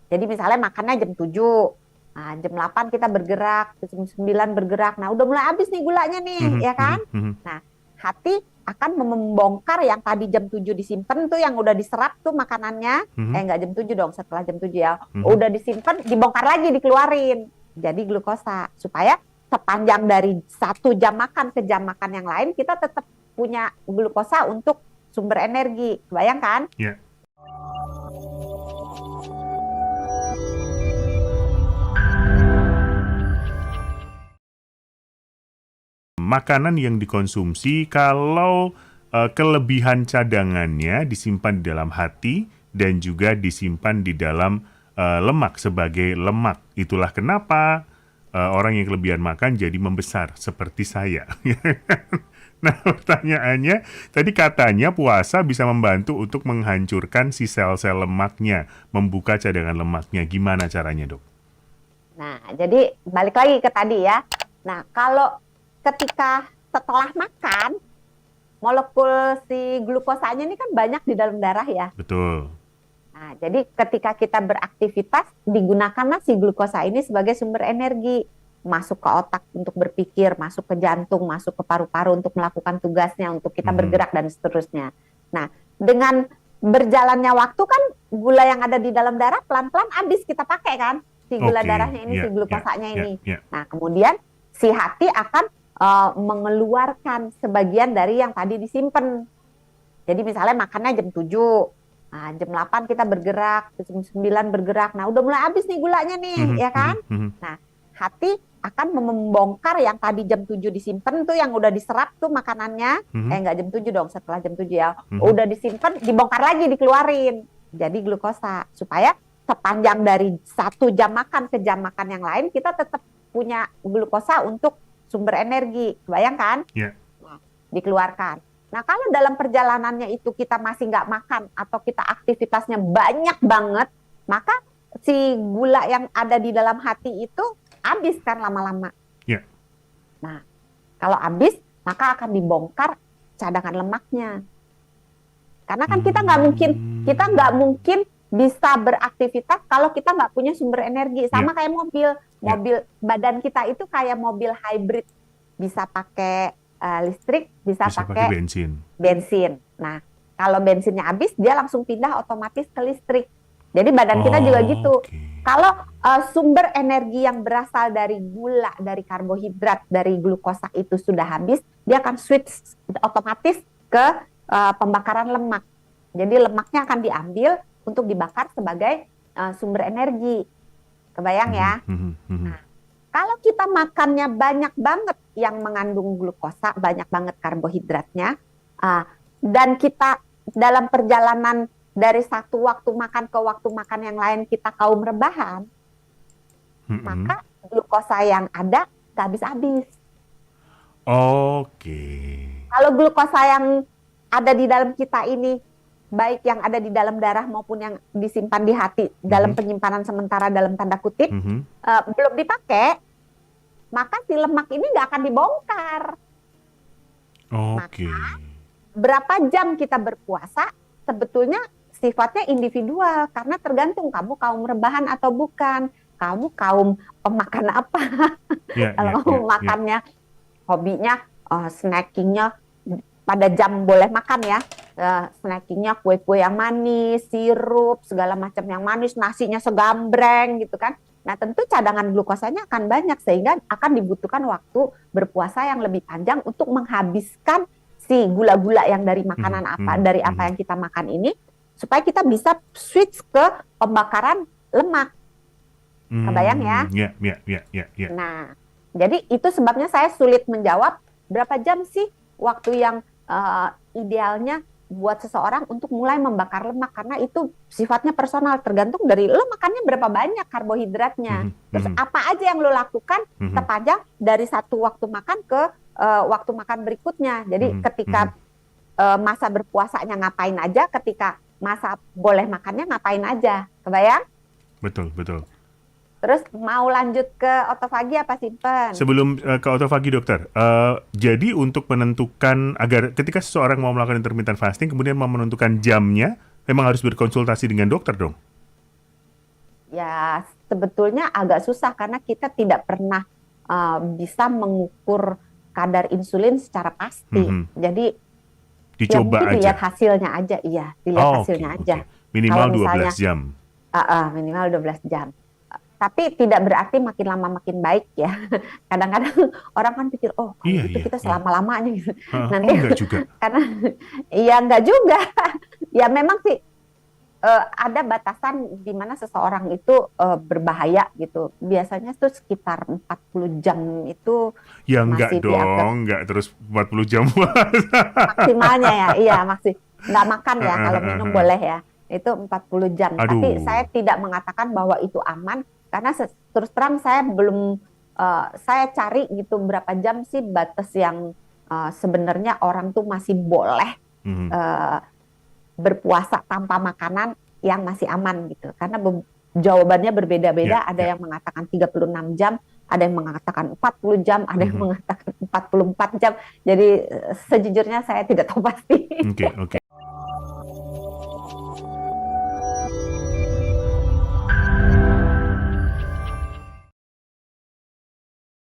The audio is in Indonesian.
Jadi misalnya makannya jam 7, nah, jam 8 kita bergerak, jam 9 bergerak. Nah, udah mulai habis nih gulanya nih, Mhm, ya kan? mhm, mhm, Nah, hati akan membongkar yang tadi jam 7 disimpan tuh yang udah diserap tuh makanannya. mhm, Enggak jam 7 dong, setelah jam 7 ya. mhm. Udah disimpan, dibongkar lagi, dikeluarin. Jadi glukosa. Supaya sepanjang dari 1 jam makan ke jam makan yang lain, kita tetap punya glukosa untuk sumber energi. Bayangkan? Ya. Makanan yang dikonsumsi kalau kelebihan cadangannya disimpan di dalam hati dan juga disimpan di dalam lemak sebagai lemak. Itulah kenapa orang yang kelebihan makan jadi membesar seperti saya. Nah, pertanyaannya, tadi katanya puasa bisa membantu untuk menghancurkan si sel-sel lemaknya, membuka cadangan lemaknya. Gimana caranya, Dok? Nah, jadi balik lagi ke tadi ya. Nah, kalau ketika setelah makan, molekul si glukosanya ini kan banyak di dalam darah ya. Betul. Nah, jadi ketika kita beraktivitas, digunakanlah si glukosa ini sebagai sumber energi. Masuk ke otak untuk berpikir, masuk ke jantung, masuk ke paru-paru untuk melakukan tugasnya, untuk kita Mhm. bergerak dan seterusnya. Nah, dengan berjalannya waktu kan gula yang ada di dalam darah pelan-pelan habis kita pakai kan. Si gula Oke, darahnya ini, si ya, ya, glukosanya ya, ini. ya. Nah, kemudian si hati akan mengeluarkan sebagian dari yang tadi disimpan. Jadi misalnya makannya jam 7, nah, jam 8 kita bergerak, jam 9 bergerak. Nah, udah mulai habis nih gulanya nih, Mhm, ya kan? mhm, mhm, Nah, hati akan membongkar yang tadi jam 7 disimpan tuh yang udah diserap tuh makanannya. mhm, Enggak jam 7 dong, setelah jam 7 ya. mhm. Udah disimpan, dibongkar lagi, dikeluarin. Jadi glukosa. Supaya sepanjang dari 1 jam makan ke jam makan yang lain, kita tetap punya glukosa untuk sumber energi. Bayangkan? Ya. Nah, dikeluarkan. Nah, kalau dalam perjalanannya itu kita masih nggak makan atau kita aktivitasnya banyak banget, maka si gula yang ada di dalam hati itu habis kan lama-lama. Ya. Nah, kalau habis, maka akan dibongkar cadangan lemaknya. Karena kan kita nggak Hmm. mungkin bisa beraktivitas kalau kita nggak punya sumber energi. Ya, Sama kayak mobil, ya. mobil badan kita itu kayak mobil hybrid, bisa pakai listrik, bisa Bisa pakai pakai bensin. bensin. Nah, kalau bensinnya habis, dia langsung pindah otomatis ke listrik. Jadi badan kita juga gitu. Oke. Kalau sumber energi yang berasal dari gula, dari karbohidrat, dari glukosa itu sudah habis, dia akan switch otomatis ke pembakaran lemak. Jadi lemaknya akan diambil untuk dibakar sebagai sumber energi. Kebayang ya? Mhm, mhm, mhm. Nah, kalau kita makannya banyak banget yang mengandung glukosa, banyak banget karbohidratnya, uh, dan kita dalam perjalanan dari satu waktu makan ke waktu makan yang lain kita kaum rebahan, Mhm. maka glukosa yang ada nggak habis-habis. Oke. Kalau glukosa yang ada di dalam kita ini, baik yang ada di dalam darah maupun yang disimpan di hati dalam Mhm, penyimpanan sementara dalam tanda kutip, mhm. belum dipakai, maka si lemak ini nggak akan dibongkar. Oke. Maka berapa jam kita berpuasa sebetulnya sifatnya individual karena tergantung kamu kaum rebahan atau bukan, kamu kaum pemakan apa. Ya, Kalau ya, kamu ya, ya. makannya hobinya snackingnya pada jam boleh makan ya, snackingnya kue-kue yang manis, sirup segala macam yang manis, nasinya segambreng gitu kan. Nah, tentu cadangan glukosanya akan banyak sehingga akan dibutuhkan waktu berpuasa yang lebih panjang untuk menghabiskan si gula-gula yang dari Mhm, makanan apa, mhm, dari apa mhm. yang kita makan ini, supaya kita bisa switch ke pembakaran lemak. Kebayang ya? Ya, ya, ya, ya, ya. Nah, jadi itu sebabnya saya sulit menjawab berapa jam sih waktu yang idealnya buat seseorang untuk mulai membakar lemak karena itu sifatnya personal tergantung dari lo makannya berapa banyak karbohidratnya. Mhm, Terus mhm, apa aja yang lo lakukan mhm, sepanjang dari satu waktu makan ke waktu makan berikutnya. Jadi mhm, mhm. ketika masa berpuasanya ngapain aja, ketika masa boleh makannya ngapain aja. Kebayang? Betul, betul. Terus mau lanjut ke otofagi apa simpen? Sebelum ke otofagi dokter, jadi untuk menentukan agar ketika seseorang mau melakukan intermittent fasting kemudian mau menentukan jamnya, memang harus berkonsultasi dengan dokter dong. Ya, sebetulnya agak susah karena kita tidak pernah bisa mengukur kadar insulin secara pasti. Mhm. Jadi ya Dicoba mungkin dilihat aja. hasilnya aja, iya, dilihat Oh, oke, hasilnya oke. aja. Minimal Kalau 12 misalnya jam. minimal 12 jam. Tapi tidak berarti makin lama makin baik ya. Kadang-kadang orang kan pikir, oh kalau Iya, gitu iya, kita iya. selama-lamanya gitu. Heeh. Nanti Oh, enggak juga? karena ya enggak juga. Ya memang sih ada batasan di mana seseorang itu berbahaya gitu. Biasanya tuh sekitar 40 jam itu Ya enggak masih dianggap dong, enggak terus 40 jam puasa. maksimalnya ya. Iya, nggak makan ya, Heeh, kalau heeh, minum heeh. boleh ya. Itu 40 jam. Tapi saya Aduh. tidak mengatakan bahwa itu aman karena terus terang saya belum saya cari gitu berapa jam sih batas yang sebenarnya orang tuh masih boleh Mhm. eh, berpuasa tanpa makanan yang masih aman gitu. Karena jawabannya Ya, berbeda-beda, ada ya. yang mengatakan 36 jam, ada yang mengatakan 40 jam, ada yang Mhm. mengatakan 44 jam. Jadi sejujurnya saya tidak tahu pasti. Oke, oke.